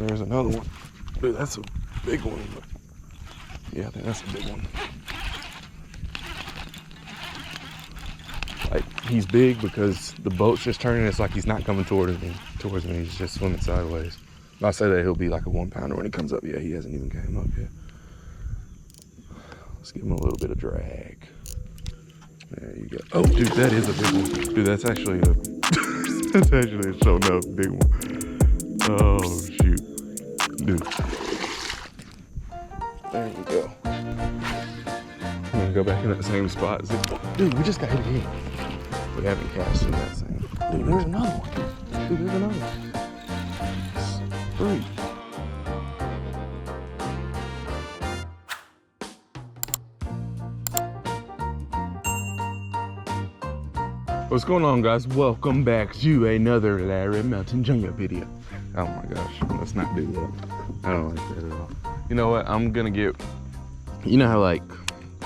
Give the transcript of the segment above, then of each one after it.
there's another one. Dude, that's a big one. But yeah, I think that's a big one. Like, he's big because the boat's just turning. It's like he's not coming towards me. He's just swimming sideways. If I say that he'll be like a 1 pounder when he comes up. Yeah, he hasn't even came up yet. Let's give him a little bit of drag. There you go. Oh, dude, that is a big one. Dude, that's actually a that's actually a show enough big one. Oh shoot, dude. There you go. I'm gonna go back in that same spot. Dude, we just got hit again. We haven't cast in that same. Dude, there's another one. Dude, there's another one. It's 3. What's going on, guys? Welcome back to another Larry Mountain Junior video. Oh my gosh, let's not do that. I don't like that at all. You know what? I'm gonna get, you know how like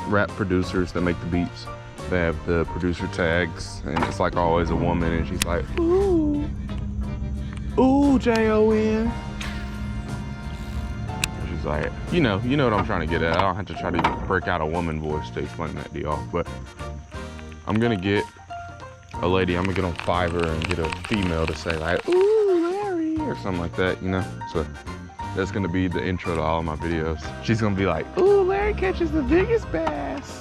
rap producers that make the beats, they have the producer tags, and it's like always a woman, and she's like, ooh, ooh, Jon. She's like, you know what I'm trying to get at. I don't have to try to break out a woman voice to explain that to y'all, but I'm gonna get a lady, I'm gonna get on Fiverr and get a female to say like, ooh, Larry, or something like that, you know? So that's gonna be the intro to all of my videos. She's gonna be like, ooh, Larry catches the biggest bass.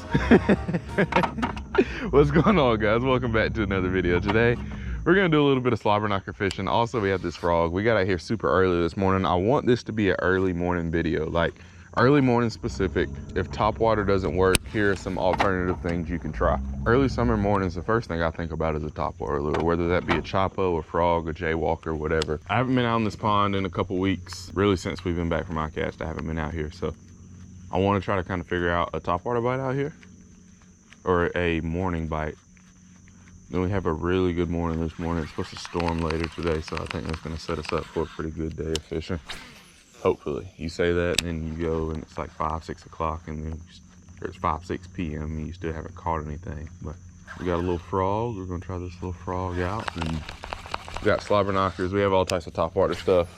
What's going on, guys? Welcome back to another video. Today, we're gonna do a little bit of slobber knocker fishing. Also, we have this frog. We got out here super early this morning. I want this to be an early morning video, like early morning specific. If topwater doesn't work, here are some alternative things you can try. Early summer mornings, the first thing I think about is a topwater lure, whether that be a chopo, a frog, a jaywalker, whatever. I haven't been out in this pond in a couple weeks, really since we've been back from my cast. I haven't been out here, so I want to try to kind of figure out a topwater bite out here or a morning bite. Then we have a really good morning this morning. It's supposed to storm later today, so I think that's going to set us up for a pretty good day of fishing. Hopefully. You say that and then you go and it's like 5, 6 o'clock and then it's 5, 6 p.m. and you still haven't caught anything. But we got a little frog. We're gonna try this little frog out. And we got slobber knockers. We have all types of topwater stuff.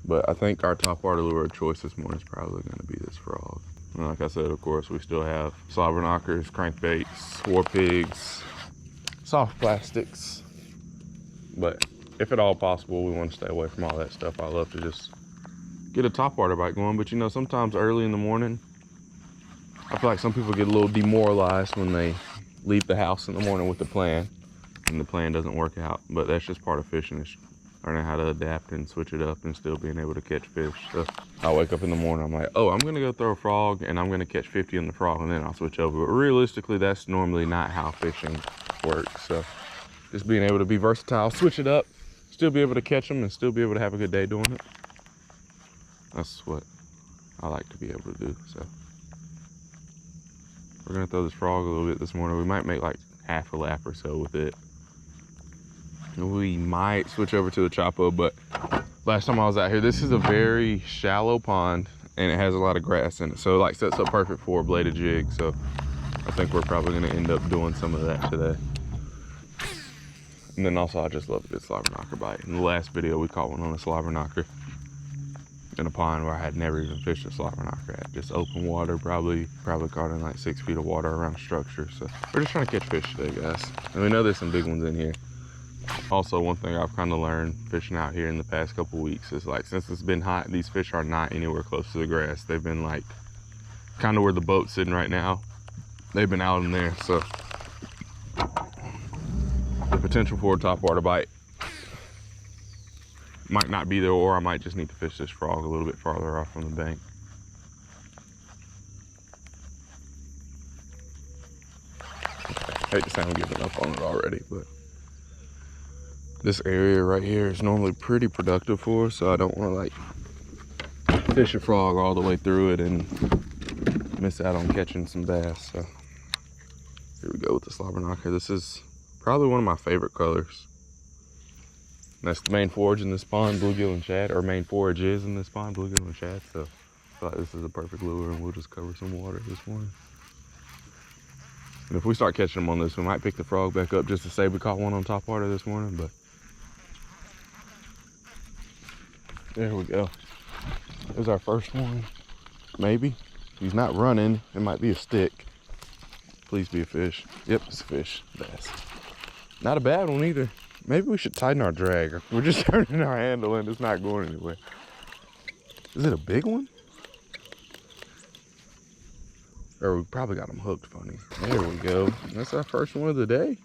But I think our topwater lure of choice this morning is probably gonna be this frog. And like I said, of course, we still have slobber knockers, crankbaits, war pigs, soft plastics. But if at all possible, we want to stay away from all that stuff. I love to just get a topwater bite going, but you know, sometimes early in the morning, I feel like some people get a little demoralized when they leave the house in the morning with a plan and the plan doesn't work out. But that's just part of fishing, is learning how to adapt and switch it up and still being able to catch fish. So I wake up in the morning, I'm like, oh, I'm gonna go throw a frog and I'm gonna catch 50 on the frog and then I'll switch over. But realistically, that's normally not how fishing works. So just being able to be versatile, switch it up, still be able to catch them and still be able to have a good day doing it. That's what I like to be able to do. So we're gonna throw this frog a little bit this morning. We might make like half a lap or so with it. We might switch over to the chopo, but last time I was out here, this is a very shallow pond and it has a lot of grass in it. So it like sets up perfect for a bladed jig. So I think we're probably gonna end up doing some of that today. And then also I just love a good slobber knocker bite. In the last video, we caught one on a slobber knocker in a pond where I had never even fished a slobber knocker at. Just open water, probably caught in like 6 feet of water around a structure. So we're just trying to catch fish today, guys. And we know there's some big ones in here. Also, one thing I've kind of learned fishing out here in the past couple weeks is like, since it's been hot, these fish are not anywhere close to the grass. They've been like kind of where the boat's sitting right now. They've been out in there. So the potential for a topwater bite might not be there, or I might just need to fish this frog a little bit farther off from the bank. I hate to say I'm giving up on it already, but this area right here is normally pretty productive for us, so I don't want to like fish a frog all the way through it and miss out on catching some bass. So here we go with the slobber knocker. This is probably one of my favorite colors. And that's the main forage in this pond, bluegill and shad, or main forage is in this pond, bluegill and shad. So I thought this is a perfect lure and we'll just cover some water this morning. And if we start catching them on this, we might pick the frog back up just to say we caught one on topwater this morning, but There we go. There's our first one. Maybe. He's not running. It might be a stick. Please be a fish. Yep, it's a fish. Bass. Not a bad one either. Maybe we should tighten our drag. We're just turning our handle and it's not going anywhere. Is it a big one? Or we probably got them hooked funny. There we go. That's our first one of the day.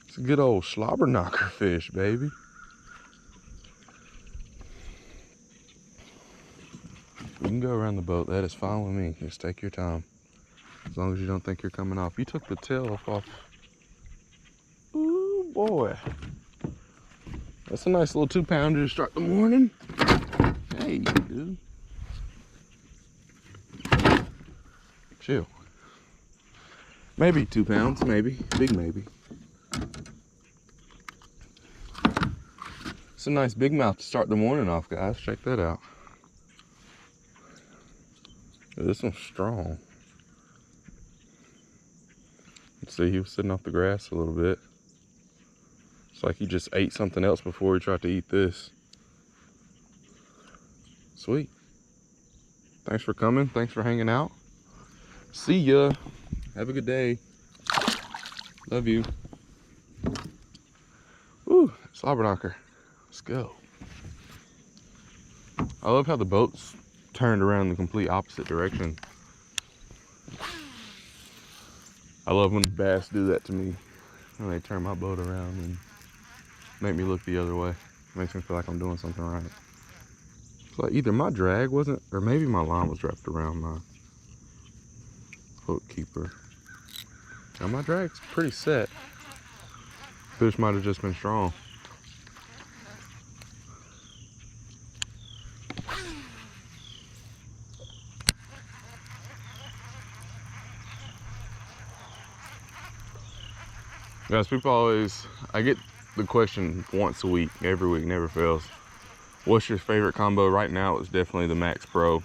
It's a good old slobber knocker fish, baby. You can go around the boat. That is fine with me. Just take your time. As long as you don't think you're coming off. You took the tail off. Ooh, boy. That's a nice little 2-pounder to start the morning. Hey, dude. Chill. Maybe 2 pounds, maybe. Big maybe. It's a nice big mouth to start the morning off, guys. Check that out. This one's strong. Let's see, he was sitting off the grass a little bit. It's like he just ate something else before he tried to eat this. Sweet. Thanks for coming. Thanks for hanging out. See ya. Have a good day. Love you. Woo, slobber knocker. Let's go. I love how the boat's turned around the complete opposite direction. I love when bass do that to me. When they turn my boat around and make me look the other way. Makes me feel like I'm doing something right. It's like either my drag wasn't, or maybe my line was wrapped around my hook keeper. Now my drag's pretty set. Fish might have just been strong. Guys, people always, I get the question once a week, every week, never fails. What's your favorite combo? Right now, it's definitely the Max Pro.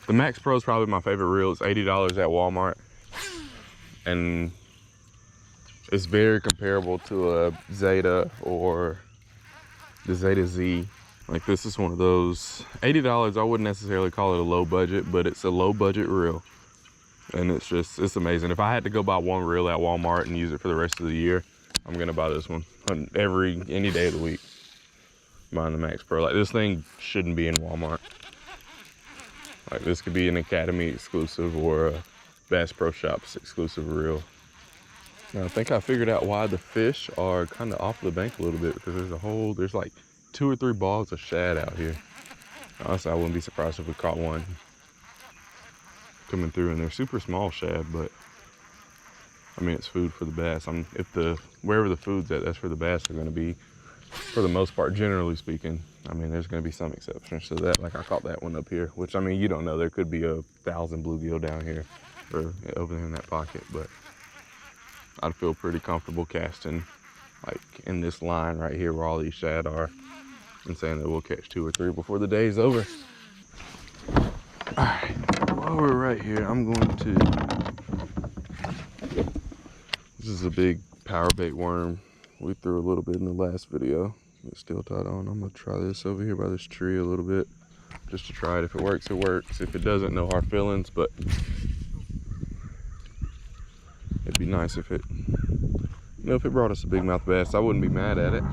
The Max Pro is probably my favorite reel. It's $80 at Walmart. And it's very comparable to a Zeta or the Zeta Z. Like this is one of those, $80, I wouldn't necessarily call it a low budget, but it's a low budget reel. And it's amazing. If I had to go buy one reel at Walmart and use it for the rest of the year, I'm gonna buy this one any day of the week. Buying the Max Pro. Like this thing shouldn't be in Walmart. Like this could be an Academy exclusive or a Bass Pro Shops exclusive reel. Now I think I figured out why the fish are kind of off the bank a little bit, because there's like 2 or 3 balls of shad out here. Honestly, I wouldn't be surprised if we caught one coming through, and they're super small shad, but I mean it's food for the bass. Wherever the food's at, that's where the bass are going to be for the most part, generally speaking. I mean, there's going to be some exceptions to that. Like I caught that one up here, which I mean, you don't know, there could be 1,000 bluegill down here or over there in that pocket, but I'd feel pretty comfortable casting like in this line right here where all these shad are, and saying that we'll catch 2 or 3 before the day's over. All right, while we're right here, I'm going to, this is a big power bait worm. We threw a little bit in the last video. It's still tied on. I'm gonna try this over here by this tree a little bit, just to try it. If it works, it works. If it doesn't, no hard feelings, but it'd be nice if it, if it brought us a big mouth bass, I wouldn't be mad at it.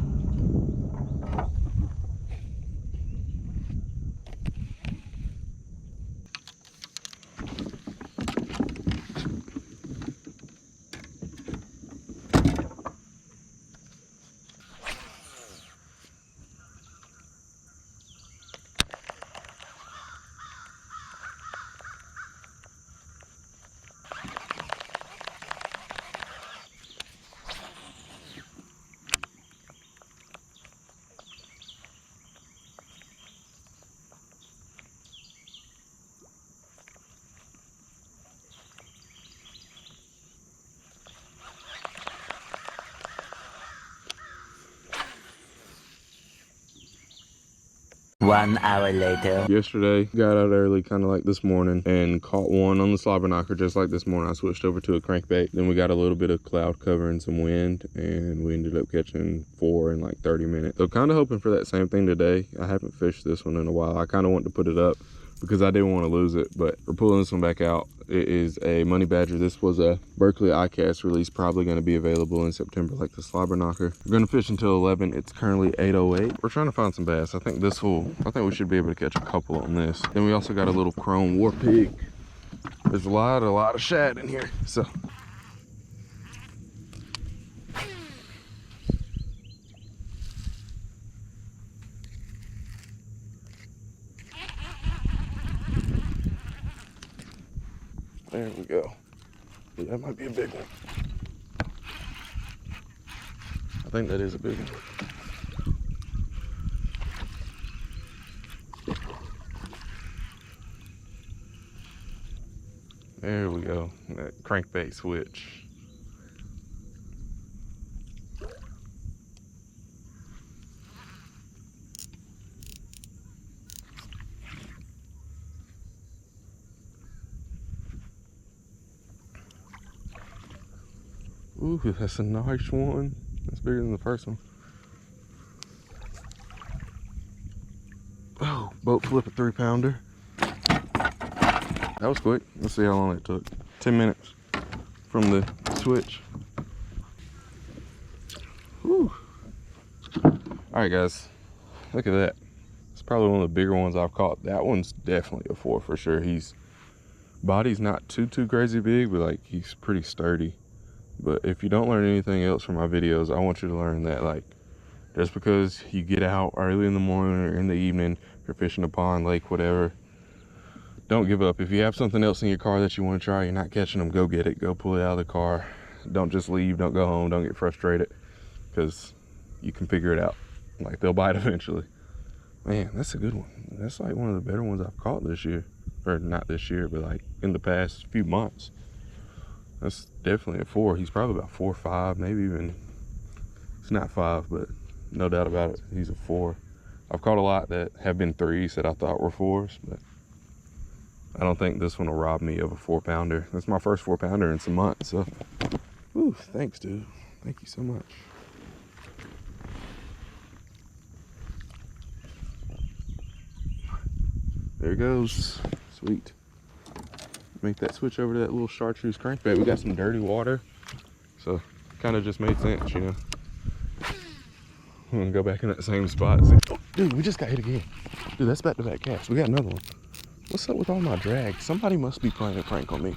1 hour later. Yesterday, got out early, kind of like this morning, and caught one on the slobber knocker just like this morning. I switched over to a crankbait. Then we got a little bit of cloud cover and some wind, and we ended up catching 4 in like 30 minutes. So kind of hoping for that same thing today. I haven't fished this one in a while. I kind of want to put it up because I didn't want to lose it, but we're pulling this one back out. It is a money badger. This was a Berkeley ICAST release, probably going to be available in September like the slobber knocker. We're going to fish until 11. It's currently 8:08. We're trying to find some bass. I think we should be able to catch a couple on this. Then we also got a little chrome war pig. There's a lot of shad in here, so. There we go. Yeah, that might be a big one. I think that is a big one. There we go. That crankbait switch. Ooh, that's a nice one. That's bigger than the first one. Oh, boat flip a 3-pounder. That was quick. Let's see how long it took. 10 minutes from the switch. Whew. All right, guys, look at that. It's probably one of the bigger ones I've caught. That one's definitely a 4 for sure. Body's not too crazy big, but like he's pretty sturdy. But if you don't learn anything else from my videos, I want you to learn that like just because you get out early in the morning or in the evening, if you're fishing a pond, lake, whatever, don't give up. If you have something else in your car that you want to try, you're not catching them, go get it. Go pull it out of the car. Don't just leave. Don't go home. Don't get frustrated, because you can figure it out. Like, they'll bite eventually. Man, that's a good one. That's like one of the better ones I've caught this year. Or not this year, but like in the past few months. That's definitely a 4. He's probably about 4 or 5, maybe even. It's not 5, but no doubt about it, he's a 4. I've caught a lot that have been 3s that I thought were 4s, but I don't think this one will rob me of a 4-pounder. That's my first 4-pounder in some months, so. Whew, thanks, dude. Thank you so much. There it goes. Sweet. Make that switch over to that little chartreuse crankbait. We got some dirty water, so kind of just made sense, you know. I'm gonna go back in that same spot. Oh, dude, we just got hit again. Dude, that's back-to-back cast. We got another one. What's up with all my drag? Somebody must be playing a prank on me.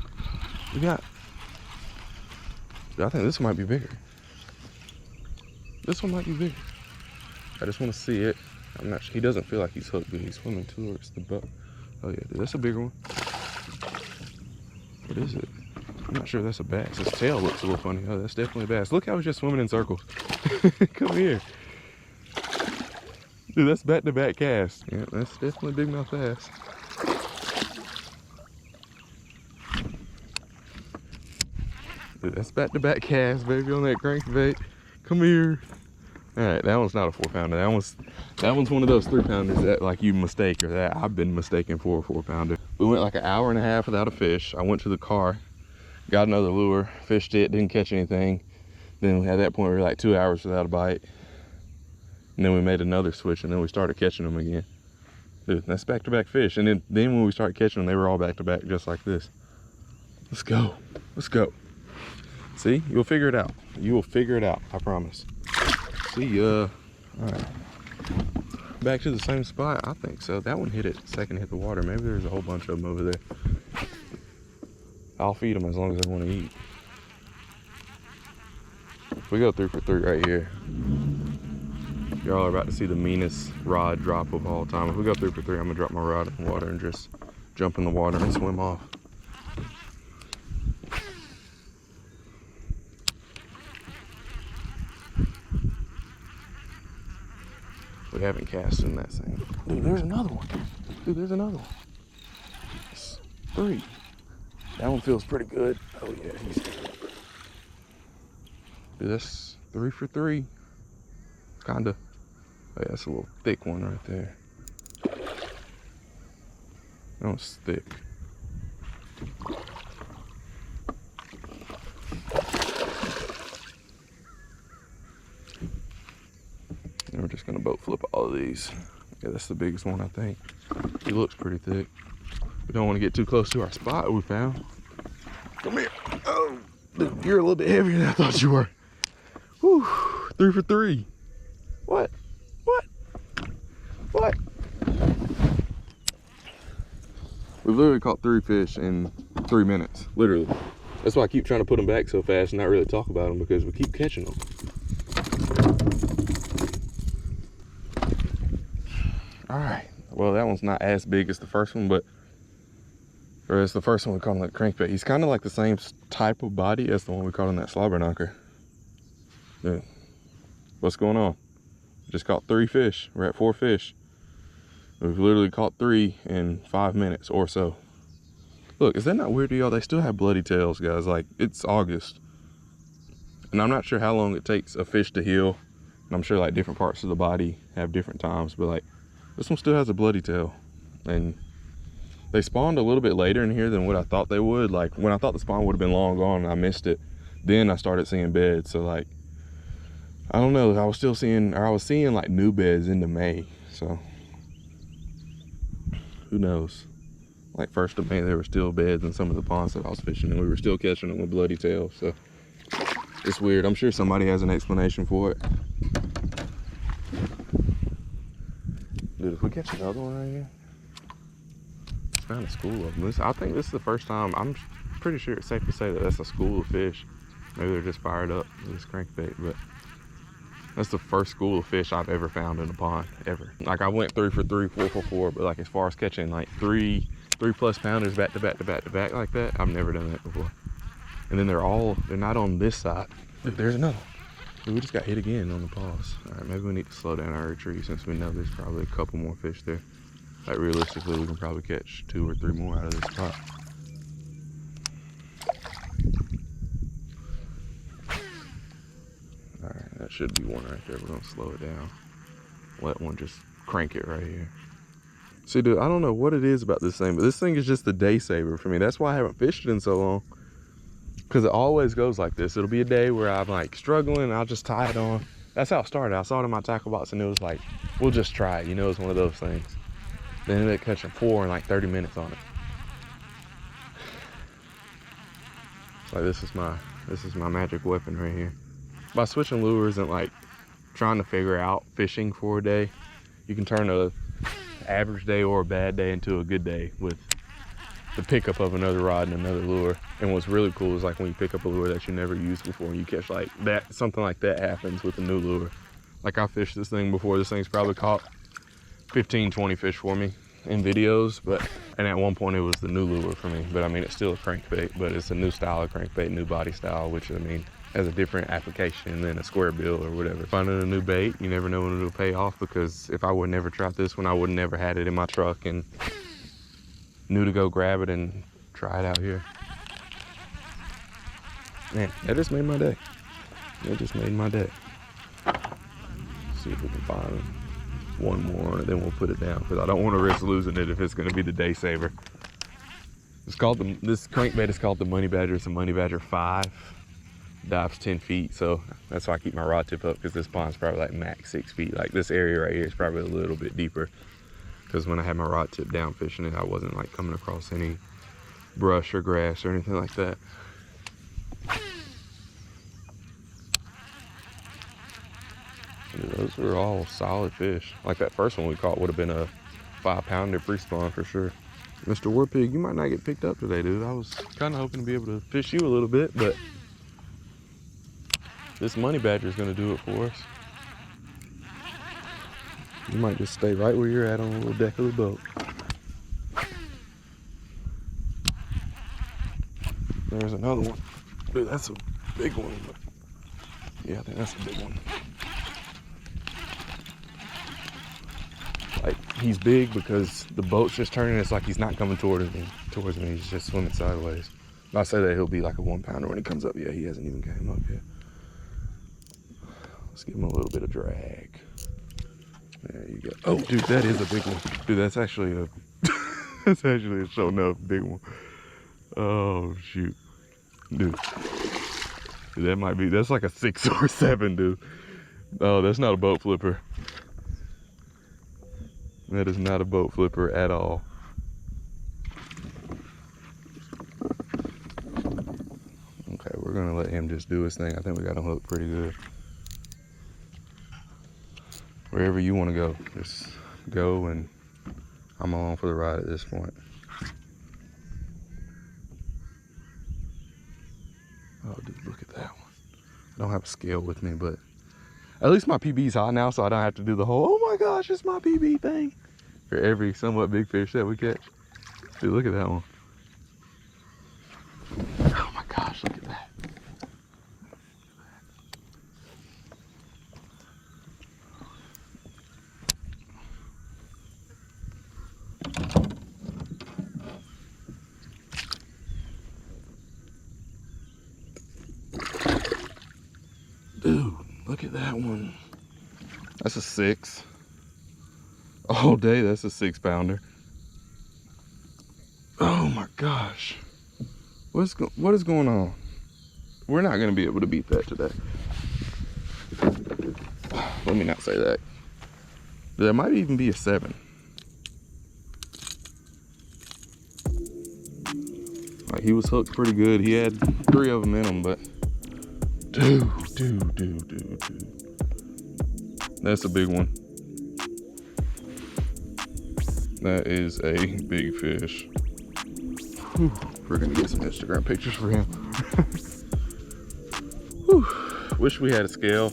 We got, dude, I think this might be bigger. This one might be bigger. I just want to see it. I'm not sure. He doesn't feel like he's hooked, but he's swimming towards the boat. Oh yeah, dude, that's a bigger one. What is it? I'm not sure if that's a bass. His tail looks a little funny. Oh, that's definitely a bass. Look how he's just swimming in circles. Come here. Dude, that's back-to-back cast. Yeah, that's definitely a big mouth bass. Dude, that's back-to-back cast, baby, on that crankbait. Come here. All right, that one's not a 4-pounder. That one's one of those 3-pounders that like you mistake, or that I've been mistaken for a 4-pounder. We went like an hour and a half without a fish. I went to the car, got another lure, fished it, didn't catch anything. Then at that point we were like 2 hours without a bite. And then we made another switch, and then we started catching them again. Dude, that's back-to-back fish. And then when we started catching them, they were all back-to-back just like this. Let's go. Let's go. See, you'll figure it out. You will figure it out, I promise. See ya. All right. Back to the same spot? I think so. That one hit it second, hit the water. Maybe there's a whole bunch of them over there. I'll feed them as long as they want to eat. If we go 3 for 3 right here, y'all are about to see the meanest rod drop of all time. If we go 3 for 3, I'm gonna drop my rod in the water and just jump in the water and swim off. We haven't cast in that thing. Dude, there's another one. Dude, there's another one. It's 3. That one feels pretty good. Oh yeah, he's good. Dude, that's 3 for 3. Kinda. Oh yeah, that's a little thick one right there. That one's thick. And we're just gonna boat flip all of these. Yeah, that's the biggest one, I think. He looks pretty thick. We don't want to get too close to our spot we found. Come here. Oh, dude, you're a little bit heavier than I thought you were. Whew, 3 for 3. What? What? What? We've literally caught 3 fish in 3 minutes, literally. That's why I keep trying to put them back so fast and not really talk about them, because we keep catching them. All right, well, that one's not as big as the first one, or as the first one we caught on that crankbait. He's kind of like the same type of body as the one we caught on that slobber knocker. Yeah. What's going on? Just caught 3 fish. We're at 4 fish. We've literally caught 3 in 5 minutes or so. Look, is that not weird to y'all? They still have bloody tails, guys. Like, it's August. And I'm not sure how long it takes a fish to heal. And I'm sure like different parts of the body have different times, but like this one still has a bloody tail. And they spawned a little bit later in here than what I thought they would. Like when I thought the spawn would have been long gone and I missed it, then I started seeing beds. So like, I don't know, I was seeing like new beds into May. So who knows? Like 1st of May, there were still beds in some of the ponds that I was fishing and we were still catching them with bloody tails. So it's weird. I'm sure somebody has an explanation for it. Dude, if we catch another one right here, it's found a school of them. I think this is the first time. I'm pretty sure it's safe to say that that's a school of fish. Maybe they're just fired up with this crankbait, but that's the first school of fish I've ever found in a pond, ever. Like I went 3 for 3, 4 for 4, but like as far as catching like 3 plus pounders back to back to back to back like that, I've never done that before. And then they're not on this side. Look, there's another one. We just got hit again on the pause. All right, maybe we need to slow down our retreat since we know there's probably a couple more fish there. Like realistically, we can probably catch 2 or 3 more out of this spot. All right, that should be one right there. We're gonna slow it down. Let one just crank it right here. See, dude, I don't know what it is about this thing, but this thing is just a day saver for me. That's why I haven't fished it in so long. Because it always goes like this. It'll be a day where I'm like struggling and I'll just tie it on. That's how it started. I saw it in my tackle box and it was like, we'll just try it. You know, it's one of those things. Then I ended up catching 4 in like 30 minutes on it. It's like, this is my magic weapon right here. By switching lures and like trying to figure out fishing for a day, you can turn a average day or a bad day into a good day with the pickup of another rod and another lure. And what's really cool is like when you pick up a lure that you never used before and you catch like that, something like that happens with a new lure. Like I fished this thing before, this thing's probably caught 15, 20 fish for me in videos, and at one point it was the new lure for me. But I mean, it's still a crankbait, but it's a new style of crankbait, new body style, which I mean, has a different application than a square bill or whatever. Finding a new bait, you never know when it'll pay off, because if I would never tried this one, I would never had it in my truck and knew to go grab it and try it out here. Man, that just made my day. It just made my day. See if we can find one more and then we'll put it down, because I don't want to risk losing it if it's going to be the day saver. It's called this crankbait is called the Money Badger. It's a Money Badger 5. Dives 10 feet, so that's why I keep my rod tip up, because this pond's probably like max 6 feet. Like this area right here is probably a little bit deeper, because when I had my rod tip down fishing it, I wasn't like coming across any brush or grass or anything like that. And those were all solid fish. Like that first one we caught would have been a 5-pounder pre-spawn for sure. Mr. Warpig, you might not get picked up today, dude. I was kind of hoping to be able to fish you a little bit, but this Money Badger is going to do it for us. You might just stay right where you're at on the little deck of the boat. There's another one. Dude, that's a big one. But yeah, I think that's a big one. Like, he's big because the boat's just turning. It's like he's not coming towards me. He's just swimming sideways. If I say that he'll be like a 1-pounder when he comes up. Yeah, he hasn't even came up yet. Let's give him a little bit of drag. There you go. Oh, dude, that is a big one. Dude, that's actually a That's actually a sure enough big one. Oh shoot, dude. That might be, that's like a 6 or 7, dude. Oh, that's not a boat flipper. That is not a boat flipper at all. Okay, we're gonna let him just do his thing. I think we got him hooked pretty good. Wherever you want to go, just go, and I'm along for the ride at this point. Oh, dude, look at that one. I don't have a scale with me, but at least my PB's high now, so I don't have to do the whole, oh my gosh, it's my PB thing for every somewhat big fish that we catch. Dude, look at that one. Oh my gosh, look at that. Dude, look at that one. That's a 6. All day, that's a 6-pounder. Oh my gosh. What is going on? We're not gonna be able to beat that today. Let me not say that. There might even be a 7. Like, he was hooked pretty good. He had 3 of them in him, but dude. That's a big one. That is a big fish. Whew. We're gonna get some Instagram pictures for him. Wish we had a scale.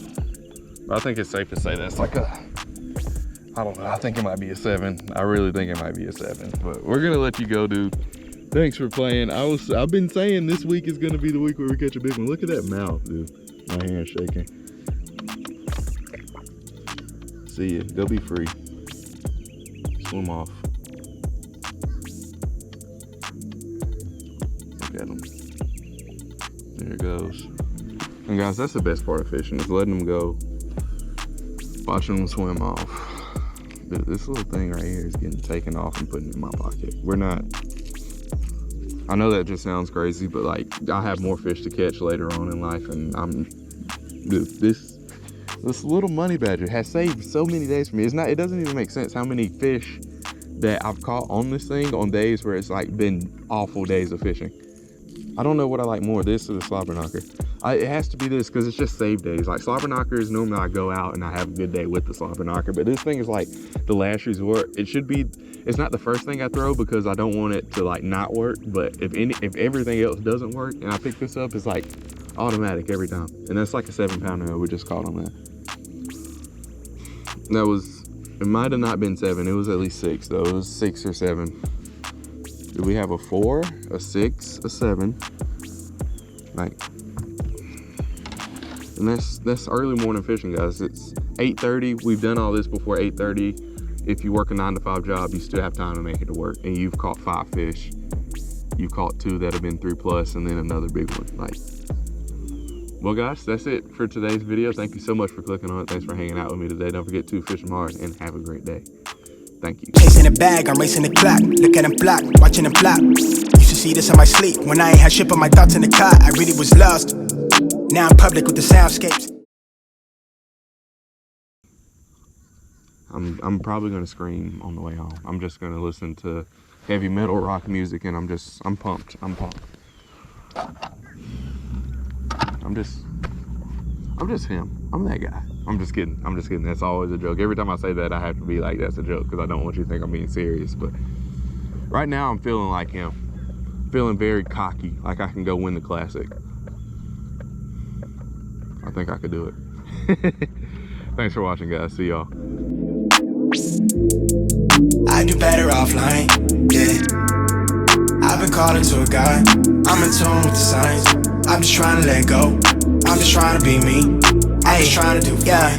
But I think it's safe to say that's like a, I don't know, I think it might be a 7. I really think it might be a 7. But we're gonna let you go, dude. Thanks for playing. I've been saying this week is gonna be the week where we catch a big one. Look at that mouth, dude. My hand's shaking. See ya. They'll be free. Swim off. Look at them. There it goes. And guys, that's the best part of fishing, is letting them go, watching them swim off. Dude, this little thing right here is getting taken off and put in my pocket. We're not, I know that just sounds crazy, but like, I have more fish to catch later on in life, and dude, this little money badger has saved so many days for me. It doesn't even make sense how many fish that I've caught on this thing on days where it's like been awful days of fishing. I don't know what I like more, this or the slobber knocker. It has to be this, because it's just save days. Like, slobber knockers, normally I go out and I have a good day with the slobber knocker, but this thing is like the last resort. It should be, it's not the first thing I throw because I don't want it to like not work, but if everything else doesn't work and I pick this up, it's like automatic every time. And that's like a 7-pounder we just caught on that. That was, it might have not been 7, it was at least 6 though. It was 6 or 7. Did we have a 4, a 6, a 7? Like, and that's early morning fishing, guys. It's 8:30. We've done all this before 8:30. If you work a 9-to-5 job, you still have time to make it to work, and you've caught 5 fish. You've caught 2 that have been 3+, and then another big one. Like, well, guys, that's it for today's video. Thank you so much for clicking on it. Thanks for hanging out with me today. Don't forget to fish them hard, and have a great day. Thank you. Chasing a bag, I'm racing the clock. Look at them flock, watching them flop. Used to see this in my sleep. When I ain't had shit on my thoughts in the car, I really was lost. Now I'm public with the soundscapes. I'm probably gonna scream on the way home. I'm just gonna listen to heavy metal rock music, and I'm pumped. I'm just him. I'm that guy. I'm just kidding. That's always a joke. Every time I say that, I have to be like, that's a joke, because I don't want you to think I'm being serious. But right now, I'm feeling like him. Feeling very cocky, like I can go win the classic. I think I could do it. Thanks for watching, guys. See y'all. I do better offline, yeah. I've been calling to a guy. I'm in tune with the signs. I'm just trying to let go. I'm just trying to be me. I'm just trying to do, yeah.